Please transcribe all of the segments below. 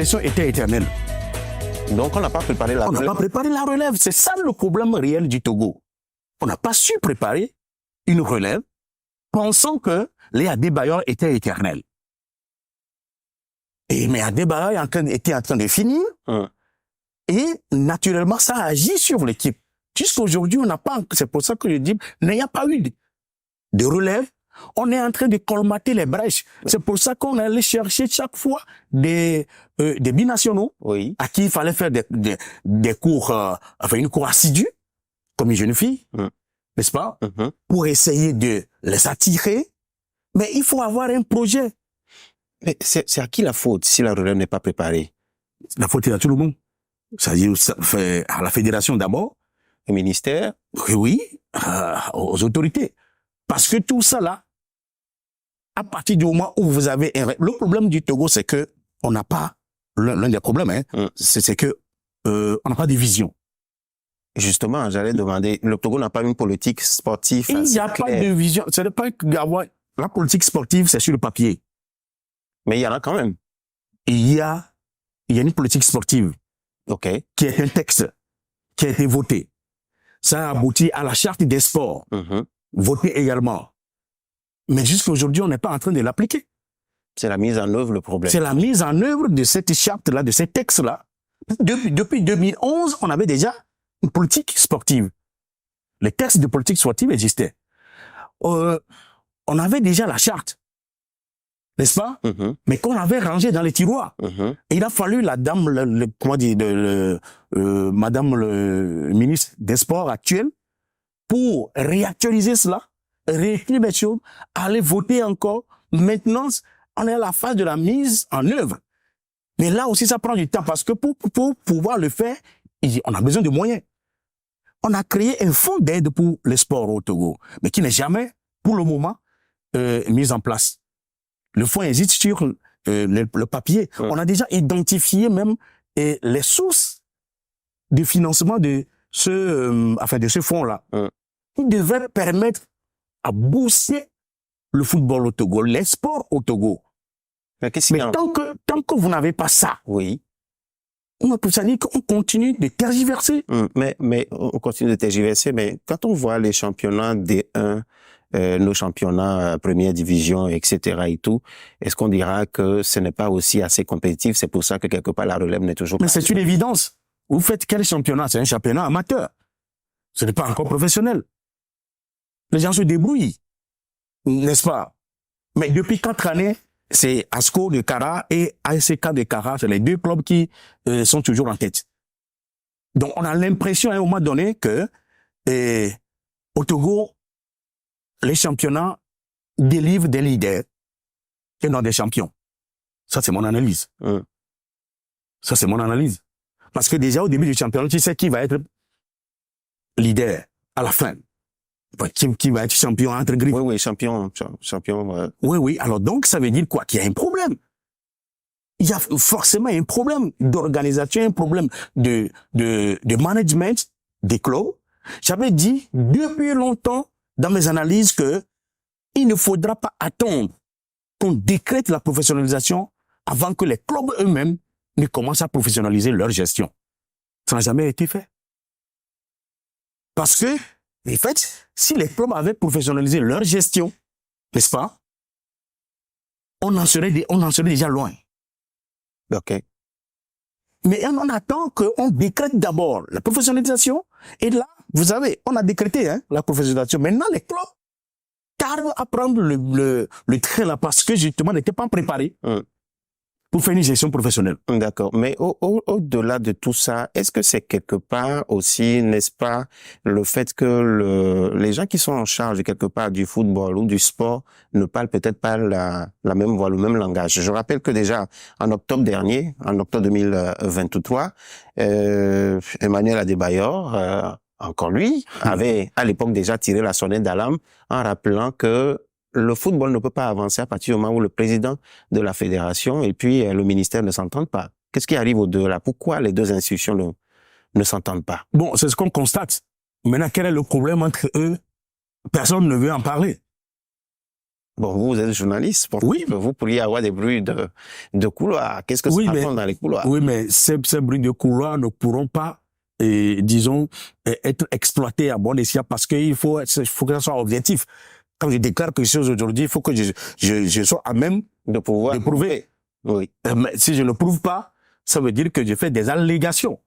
sélection était éternelle. Donc, on n'a pas préparé la relève. On n'a pas préparé la relève. C'est ça le problème réel du Togo. On n'a pas su préparer une relève pensant que les Adebayor étaient éternels. Mais Adebayor était en train de finir. Et naturellement, ça agit sur l'équipe. Jusqu'aujourd'hui, on n'a pas, c'est pour ça que je dis, il n'y a pas eu de relève. On est en train de colmater les brèches. C'est pour ça qu'on allait chercher chaque fois des binationaux à qui il fallait faire des cours, une cours assidue, comme une jeune fille, n'est-ce pas, pour essayer de les attirer. Mais il faut avoir un projet. Mais c'est à qui la faute si la relève n'est pas préparée? La faute est à tout le monde. C'est-à-dire à la fédération d'abord. Au ministère? Oui, aux autorités. Parce que tout ça là, à partir du moment où vous avez le problème du Togo, c'est que on n'a pas l'un des problèmes, c'est que on n'a pas de vision. Justement, j'allais demander, le Togo n'a pas une politique sportive. Il n'y a pas de vision. Ce n'est pas avoir la politique sportive, c'est sur le papier. Mais il y en a quand même. Il y a une politique sportive, qui est un texte qui a été voté. Ça a abouti à la charte des sports, votée également. Mais jusqu'à aujourd'hui, on n'est pas en train de l'appliquer. C'est la mise en œuvre le problème. C'est la mise en œuvre de cette charte-là, de ces textes-là. Depuis 2011, on avait déjà une politique sportive. Les textes de politique sportive existaient. On avait déjà la charte, n'est-ce pas? Mais qu'on avait rangé dans les tiroirs. Et il a fallu la dame, madame le ministre des Sports actuel, pour réactualiser cela, réécrire les choses, aller voter encore. Maintenant, on est à la phase de la mise en œuvre. Mais là aussi, ça prend du temps parce que pour pouvoir le faire, on a besoin de moyens. On a créé un fonds d'aide pour les sports au Togo, mais qui n'est jamais, pour le moment, mis en place. Le fonds existe sur le papier. On a déjà identifié même les sources de financement de ce fonds-là. Il devrait permettre à booster le football au Togo, les sports au Togo. Mais tant que vous n'avez pas ça, ça dit qu'on continue de tergiverser. Mais on continue de tergiverser, mais quand on voit les championnats D1, nos championnats première division, etc. et tout, est-ce qu'on dira que ce n'est pas aussi assez compétitif? C'est pour ça que quelque part la relève n'est toujours pas... Mais c'est une évidence. Vous faites quel championnat? C'est un championnat amateur. Ce n'est pas encore professionnel. Les gens se débrouillent, n'est-ce pas? Mais depuis 4 années, c'est ASCO de Kara et ASK de Kara, c'est les deux clubs qui sont toujours en tête. Donc on a l'impression à un moment donné que au Togo, les championnats délivrent des leaders et non des champions. Ça, c'est mon analyse. Ça, c'est mon analyse. Parce que déjà, au début du championnat, tu sais qui va être leader à la fin. Qui va être champion entre griffes. Oui, champion. Oui. Alors donc, ça veut dire quoi? Qu'il y a un problème. Il y a forcément un problème d'organisation, un problème de management des clubs. J'avais dit depuis longtemps dans mes analyses que il ne faudra pas attendre qu'on décrète la professionnalisation avant que les clubs eux-mêmes ne commencent à professionnaliser leur gestion. Ça n'a jamais été fait. Parce que, en fait, si les clubs avaient professionnalisé leur gestion, n'est-ce pas, on en serait déjà loin. OK. Mais on attend qu'on décrète d'abord la professionnalisation. Et là, vous savez, on a décrété la professionnalisation. Maintenant, les clubs tardent à prendre le train là parce que justement, n'étaient pas préparés pour faire une gestion professionnelle. D'accord. Mais au-delà de tout ça, est-ce que c'est quelque part aussi, n'est-ce pas, le fait que les gens qui sont en charge quelque part du football ou du sport ne parlent peut-être pas la même voix, le même langage? Je rappelle que déjà, en octobre dernier, en octobre 2023, Emmanuel Adebayor, encore lui, avait à l'époque déjà tiré la sonnette d'alarme en rappelant que le football ne peut pas avancer à partir du moment où le président de la fédération et puis le ministère ne s'entendent pas. Qu'est-ce qui arrive au-delà? Pourquoi les deux institutions ne s'entendent pas? Bon, c'est ce qu'on constate. Maintenant, quel est le problème entre eux? Personne ne veut en parler. Bon, vous êtes journaliste, Oui. vous pourriez avoir des bruits de couloir. Qu'est-ce que ça raconte dans les couloirs? Oui, mais ces bruits de couloir ne pourront pas, disons, être exploités à bon escient parce qu'il faut que ça soit objectif. Quand je déclare quelque chose aujourd'hui, il faut que je sois à même de pouvoir de prouver. Oui. Mais si je ne prouve pas, ça veut dire que je fais des allégations.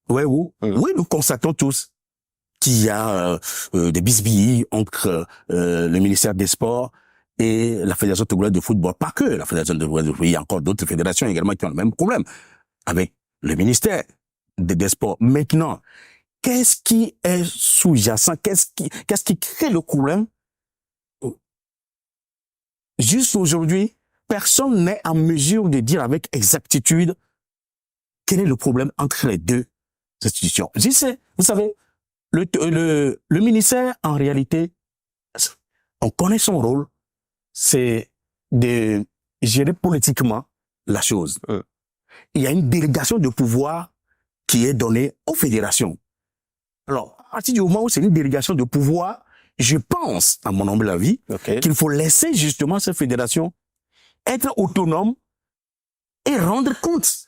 Oui, nous constatons tous qu'il y a des bisbilles entre le ministère des Sports et la Fédération togolaise de football. Pas que la Fédération togolaise de football, il y a encore d'autres fédérations également qui ont le même problème avec le ministère des Sports. Maintenant, qu'est-ce qui est sous-jacent? Qu'est-ce qui crée le problème? Juste aujourd'hui, personne n'est en mesure de dire avec exactitude quel est le problème entre les deux institutions. Vous savez, le ministère, en réalité, on connaît son rôle, c'est de gérer politiquement la chose. Il y a une délégation de pouvoir qui est donnée aux fédérations. Alors, à partir du moment où c'est une délégation de pouvoir, je pense, à mon humble avis, qu'il faut laisser justement ces fédérations être autonomes et rendre compte.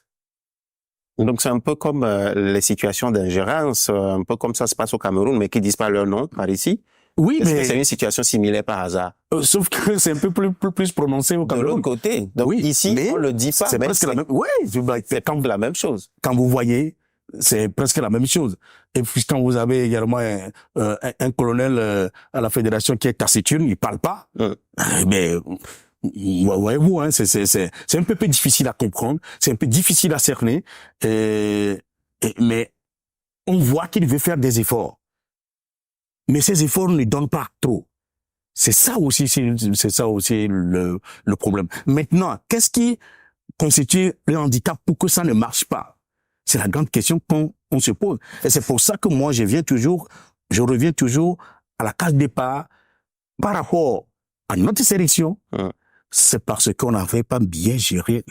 Donc c'est un peu comme les situations d'ingérence, un peu comme ça se passe au Cameroun, mais qui disent pas leur nom par ici. Oui, mais c'est une situation similaire par hasard. Sauf que c'est un peu plus prononcé au Cameroun. De l'autre côté. Donc ici, on le dit pas. C'est presque la même. Oui, c'est quand la même chose. Quand vous voyez, c'est presque la même chose. Et puis quand vous avez également un colonel à la fédération qui est taciturne, il parle pas. Mais voyez-vous, hein, c'est un peu difficile à comprendre, c'est un peu difficile à cerner, mais on voit qu'il veut faire des efforts. Mais ces efforts ne donnent pas trop. C'est ça aussi le problème. Maintenant, qu'est-ce qui constitue le handicap pour que ça ne marche pas? C'est la grande question qu'on se pose. Et c'est pour ça que moi, je reviens toujours à la case départ par rapport à notre sélection. C'est parce qu'on n'avait pas bien géré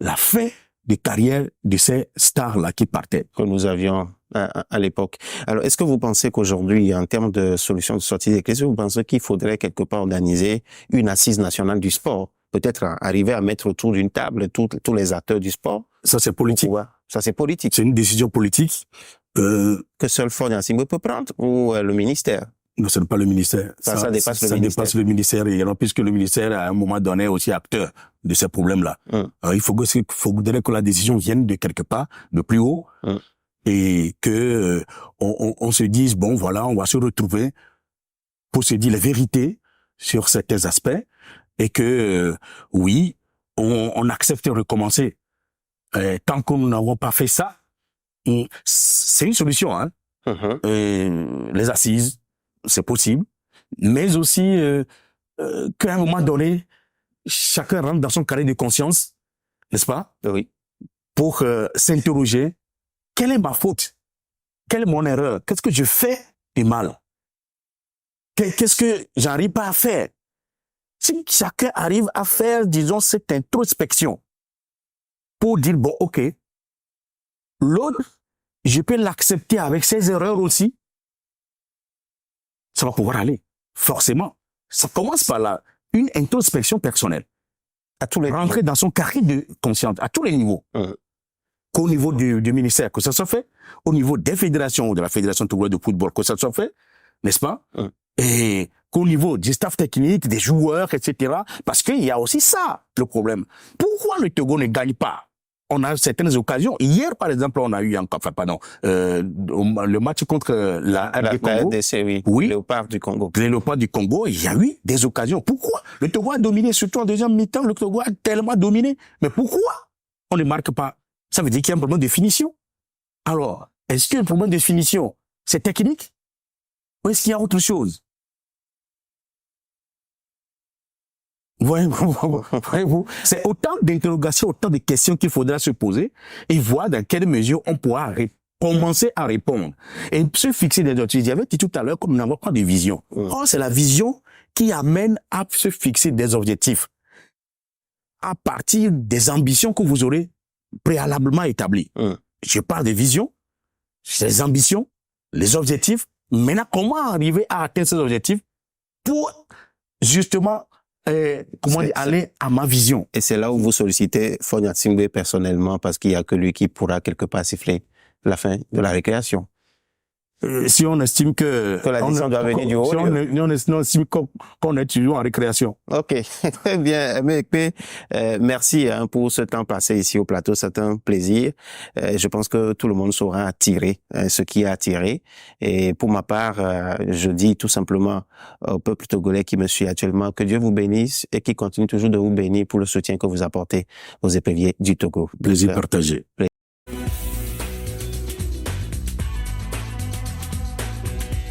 la fin de carrière de ces stars-là qui partaient. Que nous avions à l'époque. Alors, est-ce que vous pensez qu'aujourd'hui, en termes de solutions de sortie des crises, vous pensez qu'il faudrait quelque part organiser une assise nationale du sport? Peut-être arriver à mettre autour d'une table tous les acteurs du sport? Ça, c'est politique. Ça, c'est politique. C'est une décision politique. Que seul Ford Gnassingbé peut prendre ou le ministère? Non, ce n'est pas le ministère. Ça dépasse le ministère. Ça dépasse le ministère également, puisque le ministère, à un moment donné, est aussi acteur de ces problèmes-là. Alors, il faudrait que la décision vienne de quelque part, de plus haut, et que on se dise, bon, voilà, on va se retrouver pour se dire les vérités sur certains aspects, et que, oui, on accepte de recommencer. Tant que nous n'avons pas fait ça, c'est une solution, hein. Les assises, c'est possible, mais aussi qu'à un moment donné, chacun rentre dans son carré de conscience, n'est-ce pas? Oui. Pour s'interroger, quelle est ma faute? Quelle est mon erreur? Qu'est-ce que je fais de mal? Qu'est-ce que j'arrive pas à faire? Si chacun arrive à faire, disons, cette introspection pour dire, bon, ok, l'autre, je peux l'accepter avec ses erreurs aussi, ça va pouvoir aller. Forcément. Ça commence par là. Une introspection personnelle. Rentrer dans son carré de conscience, à tous les niveaux. Qu'au niveau du ministère, que ça soit fait, au niveau des fédérations, de la Fédération togolaise de football, que ça soit fait, n'est-ce pas? Et qu'au niveau du staff technique, des joueurs, etc. Parce qu'il y a aussi ça, le problème. Pourquoi le Togo ne gagne pas? On a certaines occasions. Hier, par exemple, on a eu le match contre la Congo. RDC, oui. Léopard du Congo. Les Léopards du Congo, il y a eu des occasions. Pourquoi? Le Togo a dominé, surtout en deuxième mi-temps, le Togo a tellement dominé. Mais pourquoi on ne marque pas? Ça veut dire qu'il y a un problème de finition. Alors, est-ce qu'il y a un problème de finition? C'est technique? Ou est-ce qu'il y a autre chose? Voyez-vous, c'est autant d'interrogations, autant de questions qu'il faudra se poser et voir dans quelle mesure on pourra commencer à répondre. Et se fixer des objectifs. J'avais dit tout à l'heure comme nous n'avons pas de vision. Or, c'est la vision qui amène à se fixer des objectifs à partir des ambitions que vous aurez préalablement établies. Je parle de vision, des ambitions, les objectifs. Maintenant, comment arriver à atteindre ces objectifs pour justement, aller à ma vision. Et c'est là où vous sollicitez Fogna Tsingbe personnellement, parce qu'il y a que lui qui pourra quelque part siffler la fin de la récréation. Si on estime que la décision doit venir du haut. Si on estime qu'on est toujours en récréation. Ok, très bien. Mais merci pour ce temps passé ici au plateau, c'est un plaisir. Je pense que tout le monde saura attirer ce qui a attiré. Et pour ma part, je dis tout simplement au peuple togolais qui me suit actuellement que Dieu vous bénisse et qui continue toujours de vous bénir pour le soutien que vous apportez aux éperviers du Togo. Plaisir partagé.